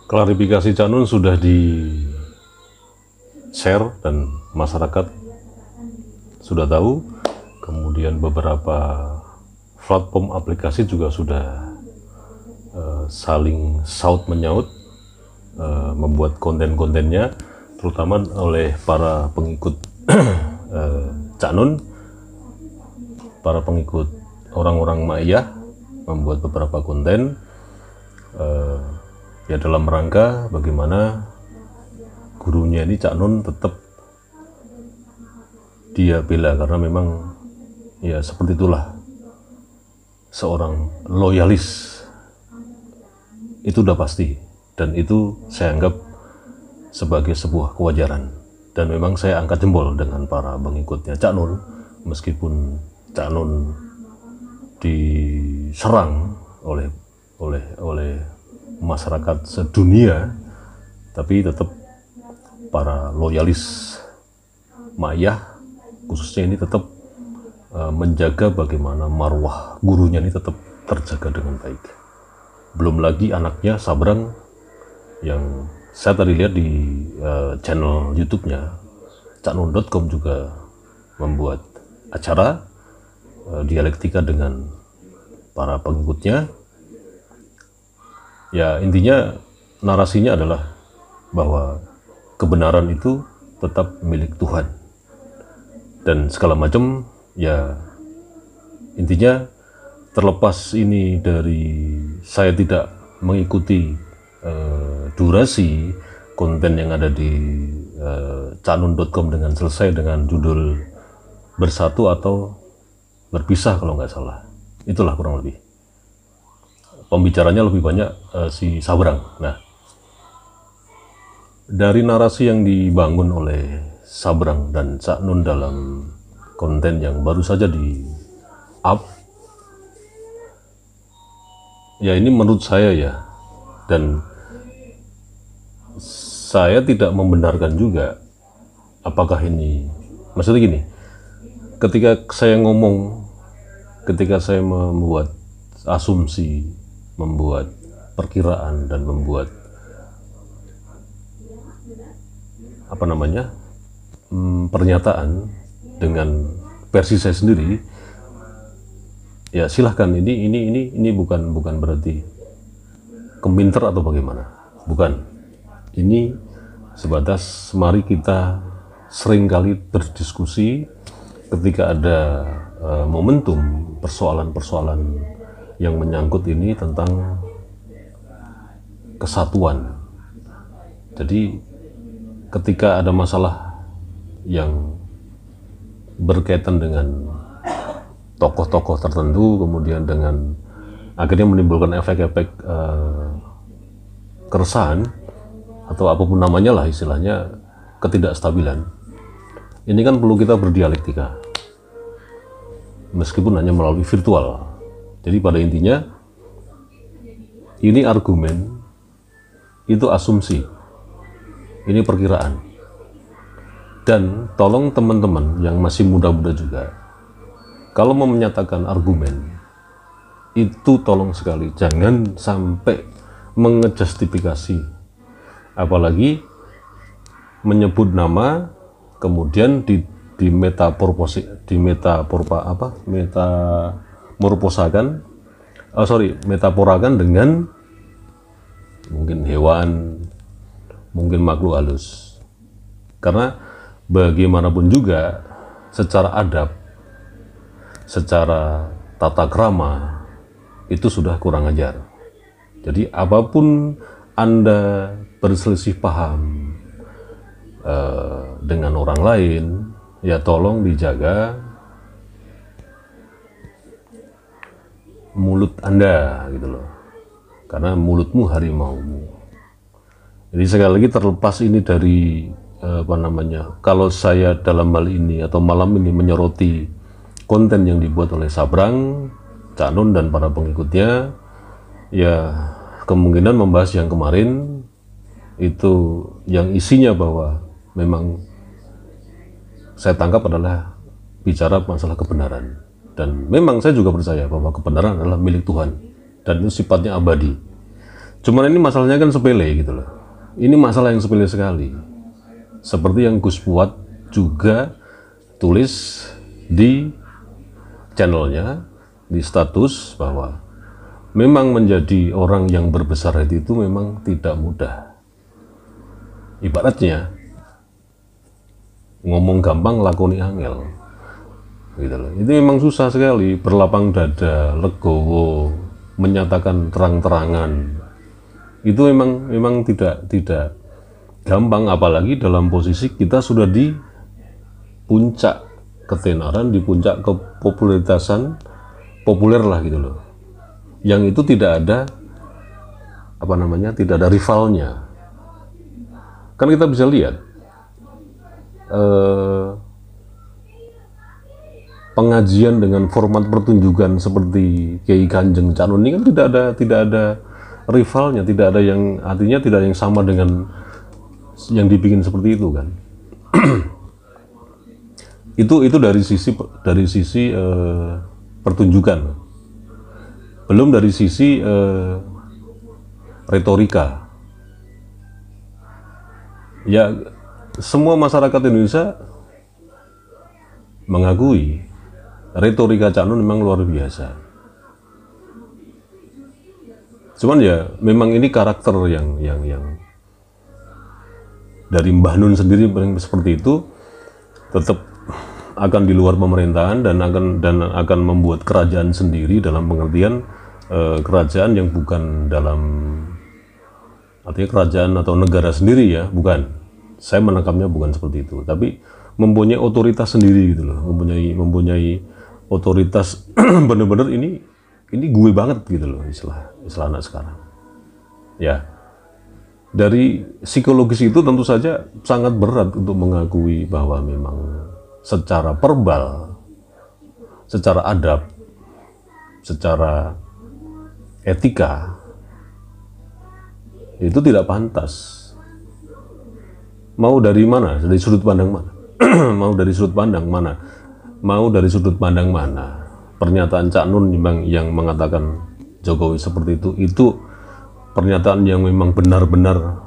Klarifikasi Cak Nun sudah di share dan masyarakat sudah tahu. Kemudian beberapa platform aplikasi juga sudah saling saut menyaut, membuat konten-kontennya, terutama oleh para pengikut Cak Nun, para pengikut orang-orang Ma'iyah, membuat beberapa konten ya dalam rangka bagaimana gurunya ini Cak Nun tetap dia bela, karena memang ya seperti itulah seorang loyalis, itu udah pasti, dan itu saya anggap sebagai sebuah kewajaran. Dan memang saya angkat jempol dengan para pengikutnya Cak Nun, meskipun Cak Nun diserang oleh masyarakat sedunia, tapi tetap para loyalis Ma'iyah khususnya ini tetap menjaga bagaimana marwah gurunya ini tetap terjaga dengan baik. Belum lagi anaknya Sabrang yang saya tadi lihat di channel YouTube-nya caknun.com juga membuat acara dialektika dengan para pengikutnya. Ya intinya narasinya adalah bahwa kebenaran itu tetap milik Tuhan dan segala macam. Ya intinya terlepas ini dari saya tidak mengikuti durasi konten yang ada di caknun.com dengan selesai dengan judul bersatu atau berpisah kalau nggak salah, itulah kurang lebih pembicaranya lebih banyak si Sabrang. Nah, dari narasi yang dibangun oleh Sabrang dan Cak Nun dalam konten yang baru saja di up, ya ini menurut saya ya, dan saya tidak membenarkan juga apakah ini, maksudnya gini, ketika saya ngomong, ketika saya membuat asumsi, membuat perkiraan dan membuat apa namanya pernyataan dengan versi saya sendiri, ya silahkan. Ini bukan berarti keminter atau bagaimana, bukan. Ini sebatas mari kita seringkali berdiskusi ketika ada momentum persoalan-persoalan yang menyangkut ini tentang kesatuan. Jadi ketika ada masalah yang berkaitan dengan tokoh-tokoh tertentu, kemudian dengan akhirnya menimbulkan efek-efek keresahan atau apapun namanya lah istilahnya, ketidakstabilan, ini kan perlu kita berdialektika meskipun hanya melalui virtual. Jadi pada intinya ini argumen, itu asumsi, ini perkiraan. Dan tolong teman-teman yang masih muda-muda juga, kalau mau menyatakan argumen itu tolong sekali jangan sampai mengejustifikasi, apalagi menyebut nama kemudian metaporakan dengan mungkin hewan, mungkin makhluk halus. Karena bagaimanapun juga secara adab, secara tata krama itu sudah kurang ajar. Jadi apapun Anda berselisih paham dengan orang lain, ya tolong dijaga mulut Anda gitu loh, karena mulutmu harimaumu. Jadi sekali lagi, terlepas ini dari kalau saya dalam hal ini atau malam ini menyoroti konten yang dibuat oleh Sabrang, Cak Nun dan para pengikutnya, ya kemungkinan membahas yang kemarin itu yang isinya bahwa memang saya tangkap adalah bicara masalah kebenaran. Dan memang saya juga percaya bahwa kebenaran adalah milik Tuhan dan itu sifatnya abadi. Cuman ini masalahnya kan sepele gitu loh. Ini masalah yang sepele sekali. Seperti yang Gus Fuad juga tulis di channelnya, di status, bahwa memang menjadi orang yang berbesar hati itu memang tidak mudah. Ibaratnya ngomong gampang, lakoni angel gitu loh. Itu memang susah sekali, berlapang dada, legowo, menyatakan terang-terangan. Itu memang tidak gampang, apalagi dalam posisi kita sudah di puncak ketenaran, di puncak kepopularitasan, populer lah gitu loh. Yang itu tidak ada tidak ada rivalnya. Kan kita bisa lihat pengajian dengan format pertunjukan seperti Kiai Kanjeng Cak Nun ini kan tidak ada rivalnya, tidak ada yang, artinya tidak ada yang sama dengan yang dibikin seperti itu kan. itu dari sisi pertunjukan, belum dari sisi retorika. Ya, semua masyarakat Indonesia mengakui retorika Cak Nun memang luar biasa. Cuman ya memang ini karakter yang dari Mbah Nun sendiri seperti itu, tetap akan di luar pemerintahan dan akan membuat kerajaan sendiri, dalam pengertian kerajaan yang bukan dalam artinya kerajaan atau negara sendiri ya, bukan. Saya menangkapnya bukan seperti itu, tapi mempunyai otoritas sendiri gitu loh, mempunyai otoritas bener-bener ini gue banget gitu loh, istilah anak sekarang. Ya, dari psikologis itu tentu saja sangat berat untuk mengakui bahwa memang secara verbal, secara adab, secara etika itu tidak pantas. Mau dari mana? Dari sudut pandang mana? Mau dari sudut pandang mana? Pernyataan Cak Nun yang mengatakan Jokowi seperti itu pernyataan yang memang benar-benar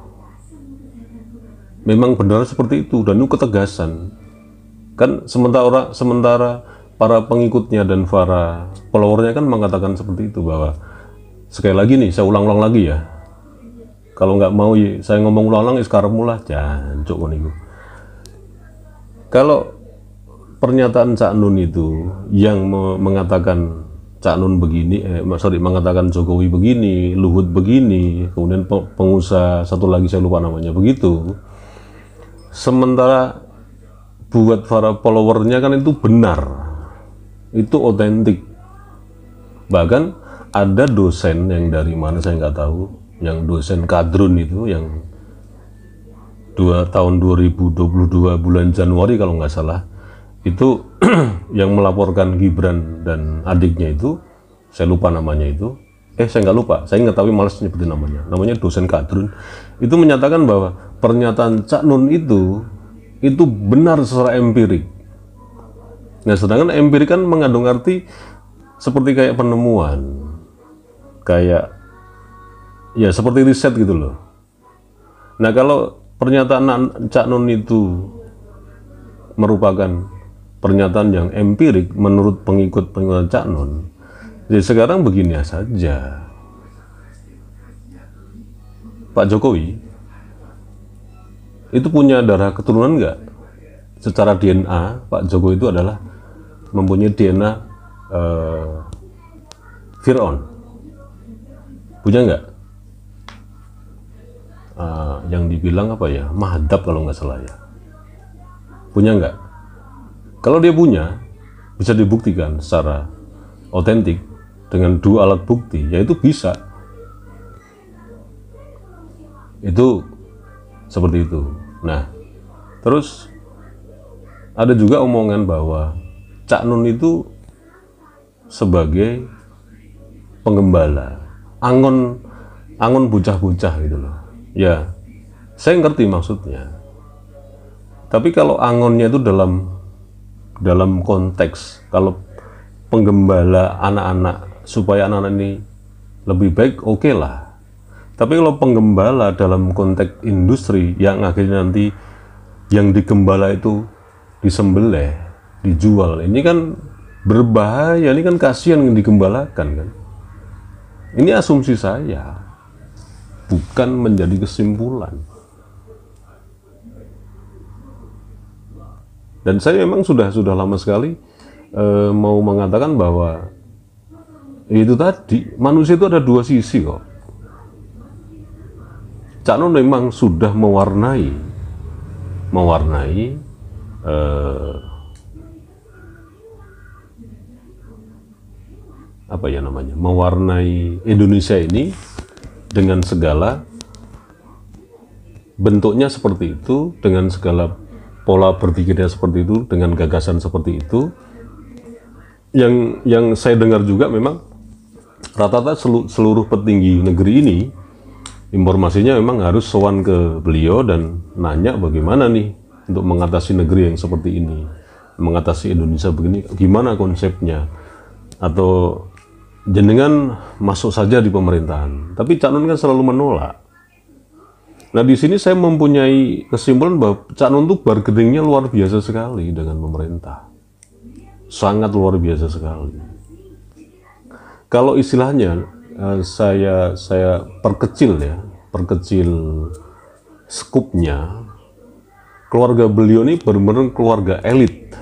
seperti itu, dan itu ketegasan. Kan sementara para pengikutnya dan para followernya kan mengatakan seperti itu, bahwa sekali lagi nih, saya ulang-ulang lagi ya, kalau nggak mau saya ngomong ulang-ulang sekarang mulai jancuk niku. Kalau pernyataan Cak Nun itu yang mengatakan Cak Nun begini, mengatakan Jokowi begini, Luhut begini, kemudian pengusaha satu lagi saya lupa namanya begitu, sementara buat para followernya kan itu benar, itu otentik. Bahkan ada dosen yang dari mana saya nggak tahu, yang dosen kadrun itu, yang tahun 2022 bulan Januari kalau nggak salah, itu yang melaporkan Gibran dan adiknya itu, saya lupa namanya itu, saya nggak lupa, saya nggak tahu, malas nyebutin namanya dosen kadrun, itu menyatakan bahwa pernyataan Cak Nun itu benar secara empirik. Nah, sedangkan empirik kan mengandung arti seperti kayak penemuan, kayak ya seperti riset gitu loh. Nah, kalau pernyataan Cak Nun itu merupakan pernyataan yang empirik menurut pengikut Cak Nun, jadi sekarang begini saja, Pak Jokowi itu punya darah keturunan nggak? Secara DNA, Pak Jokowi itu adalah mempunyai DNA Fir'aun. Punya nggak? Yang dibilang apa ya? Mahadab kalau nggak salah ya. Punya nggak? Kalau dia punya, bisa dibuktikan secara otentik dengan dua alat bukti, yaitu bisa. Itu seperti itu. Nah, terus ada juga omongan bahwa Cak Nun itu sebagai penggembala, angon bocah-bocah gitu loh. Ya, saya ngerti maksudnya. Tapi kalau angonnya itu dalam konteks, kalau penggembala anak-anak supaya anak-anak ini lebih baik, oke lah. Tapi kalau penggembala dalam konteks industri yang akhirnya nanti yang digembala itu disembelih, dijual, ini kan berbahaya, ini kan kasihan yang digembalakan kan. Ini asumsi saya, bukan menjadi kesimpulan. Dan saya memang sudah lama sekali mau mengatakan bahwa itu tadi, manusia itu ada dua sisi kok. Cak Nun memang sudah mewarnai apa ya namanya, mewarnai Indonesia ini dengan segala bentuknya seperti itu, dengan segala pola berpikirnya seperti itu, dengan gagasan seperti itu. Yang saya dengar juga memang rata-rata seluruh petinggi negeri ini informasinya memang harus sowan ke beliau dan nanya bagaimana nih untuk mengatasi negeri yang seperti ini, mengatasi Indonesia begini, gimana konsepnya, atau jenengan masuk saja di pemerintahan. Tapi Cak Nun kan selalu menolak. Nah, di sini saya mempunyai kesimpulan bahwa Cak Nun itu bargainingnya luar biasa sekali dengan pemerintah, sangat luar biasa sekali. Kalau istilahnya saya perkecil skupnya, keluarga beliau ini benar-benar keluarga elit.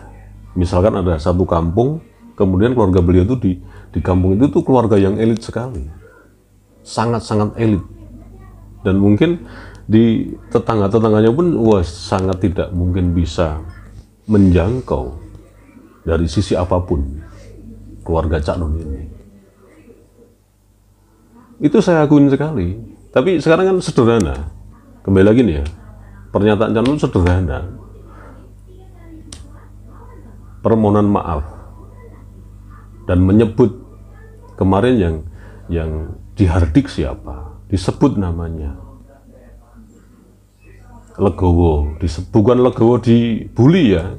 Misalkan ada satu kampung, kemudian keluarga beliau itu di kampung itu tuh keluarga yang elit sekali, sangat-sangat elit. Dan mungkin di tetangga-tetangganya pun sangat tidak mungkin bisa menjangkau dari sisi apapun keluarga Cak Nun ini. Itu saya akuin sekali. Tapi sekarang kan sederhana. Kembali lagi nih ya, pernyataan Cak Nun sederhana. Permohonan maaf dan menyebut kemarin yang dihardik siapa, disebut namanya Legowo, bukan Legowo dibully ya.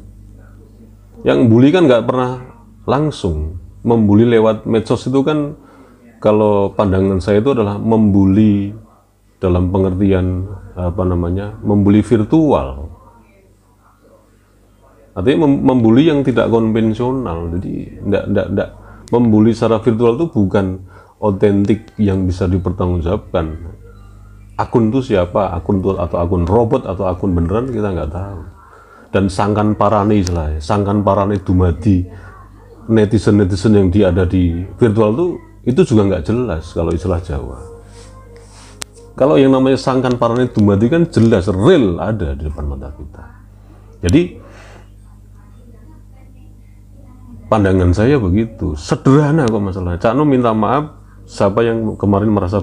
Yang bully kan nggak pernah langsung, membuli lewat medsos itu kan, kalau pandangan saya itu adalah membuli dalam pengertian apa namanya, membuli virtual. Artinya membuli yang tidak konvensional. Jadi enggak membuli secara virtual itu bukan otentik yang bisa dipertanggungjawabkan. Akun itu siapa, akun itu atau akun robot atau akun beneran kita nggak tahu. Dan sangkan parane istilahnya, sangkan parane dumadi netizen yang ada di virtual itu juga nggak jelas kalau istilah Jawa. Kalau yang namanya sangkan parane dumadi kan jelas, real ada di depan mata kita. Jadi pandangan saya begitu, sederhana kok masalahnya. Cak Nun minta maaf, siapa yang kemarin merasa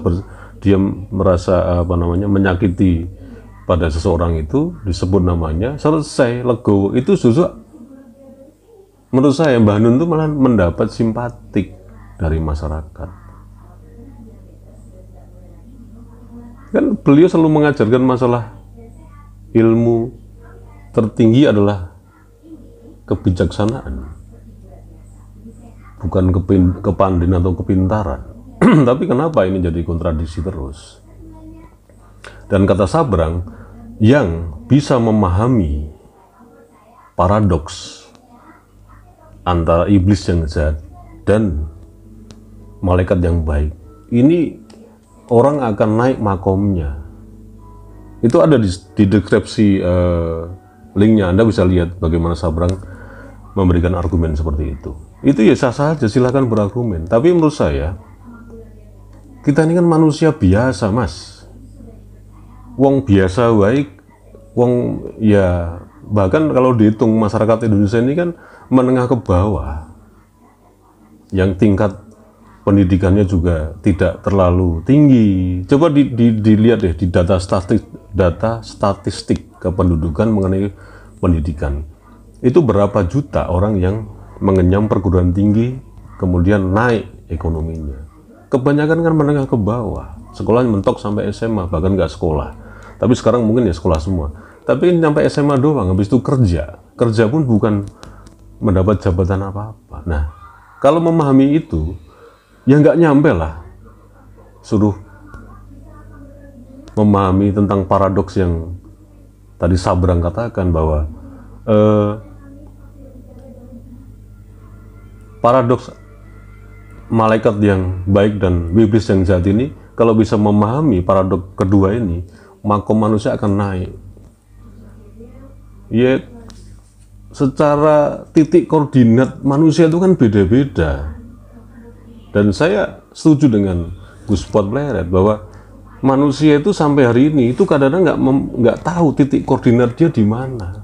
merasa menyakiti pada seseorang itu, disebut namanya, selesai, Legowo. Itu justru menurut saya Mbah Nun itu malah mendapat simpatik dari masyarakat. Kan beliau selalu mengajarkan masalah ilmu tertinggi adalah kebijaksanaan, bukan kepandaian atau kepintaran. Tapi kenapa ini jadi kontradiksi terus? Dan kata Sabrang, yang bisa memahami paradoks antara iblis yang jahat dan malaikat yang baik, ini orang akan naik makomnya. Itu ada di deskripsi linknya, Anda bisa lihat bagaimana Sabrang memberikan argumen seperti itu. Itu ya sah saja, silahkan berargumen. Tapi menurut saya, kita ini kan manusia biasa, Mas. Wong biasa baik, wong ya, bahkan kalau dihitung masyarakat Indonesia ini kan menengah ke bawah, yang tingkat pendidikannya juga tidak terlalu tinggi. Coba dilihat deh di data statistik kependudukan mengenai pendidikan. Itu berapa juta orang yang mengenyam perguruan tinggi, kemudian naik ekonominya. Kebanyakan kan menengah ke bawah, sekolah mentok sampai SMA, bahkan nggak sekolah. Tapi sekarang mungkin ya sekolah semua. Tapi sampai SMA doang, habis itu kerja pun bukan mendapat jabatan apa-apa. Nah, kalau memahami itu, ya nggak nyampe lah suruh memahami tentang paradoks yang tadi Sabrang katakan, bahwa paradoks malaikat yang baik dan iblis yang jahat ini, kalau bisa memahami paradoks kedua ini, makom manusia akan naik. Ya, secara titik koordinat manusia itu kan beda-beda. Dan saya setuju dengan Gus Pot Pleret bahwa manusia itu sampai hari ini itu kadang-kadang nggak tahu titik koordinat dia di mana.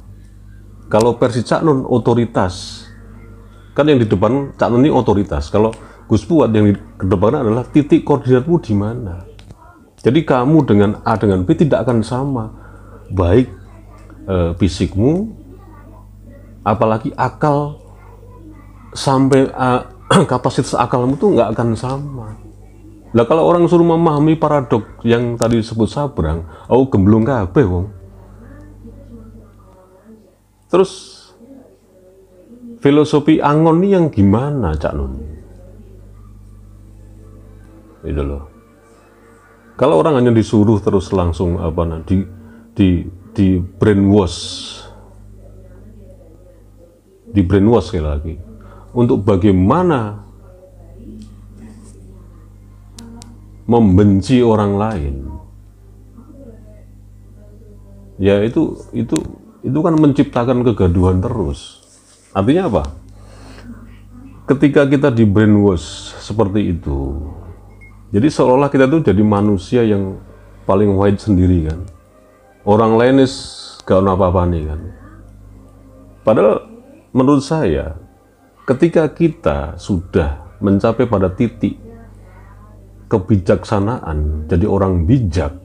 Kalau versi Cak Nun otoritas, kan yang di depan Cak Nun ini otoritas. Kalau Gus Puat yang di depan adalah titik koordinatmu di mana. Jadi kamu dengan A dengan B tidak akan sama, baik fisikmu, apalagi akal, sampai kapasitas akalmu tuh nggak akan sama. Lah kalau orang suruh memahami paradok yang tadi disebut Sabrang, oh gemblung kabeh wong. Terus filosofi angon ini yang gimana, Cak Nun? Itu loh. Kalau orang hanya disuruh terus langsung di brainwash, sekali lagi, untuk bagaimana membenci orang lain, ya itu kan menciptakan kegaduhan terus. Artinya apa? Ketika kita di brainwash seperti itu, jadi seolah kita tuh jadi manusia yang paling wide sendiri kan. Orang lain gak apa-apa nih kan. Padahal menurut saya, ketika kita sudah mencapai pada titik kebijaksanaan, jadi orang bijak,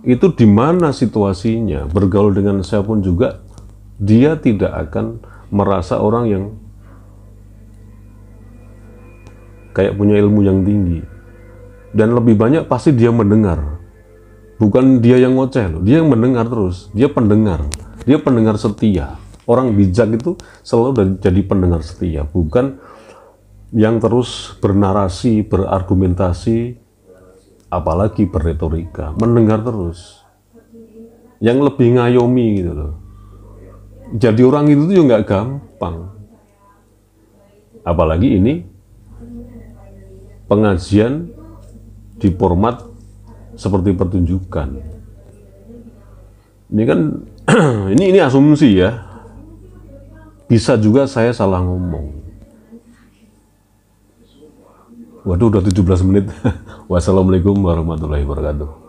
itu di mana situasinya, bergaul dengan siapapun juga, dia tidak akan merasa orang yang kayak punya ilmu yang tinggi. Dan lebih banyak pasti dia mendengar. Bukan dia yang ngoceh loh, dia yang mendengar terus. Dia pendengar setia. Orang bijak itu selalu jadi pendengar setia, bukan yang terus bernarasi, berargumentasi, apalagi berretorika. Mendengar terus. Yang lebih ngayomi gitu loh. Jadi orang itu juga nggak gampang. Apalagi ini pengajian di format seperti pertunjukan. Ini kan ini asumsi ya. Bisa juga saya salah ngomong. Waduh, udah 17 menit. Wassalamualaikum warahmatullahi wabarakatuh.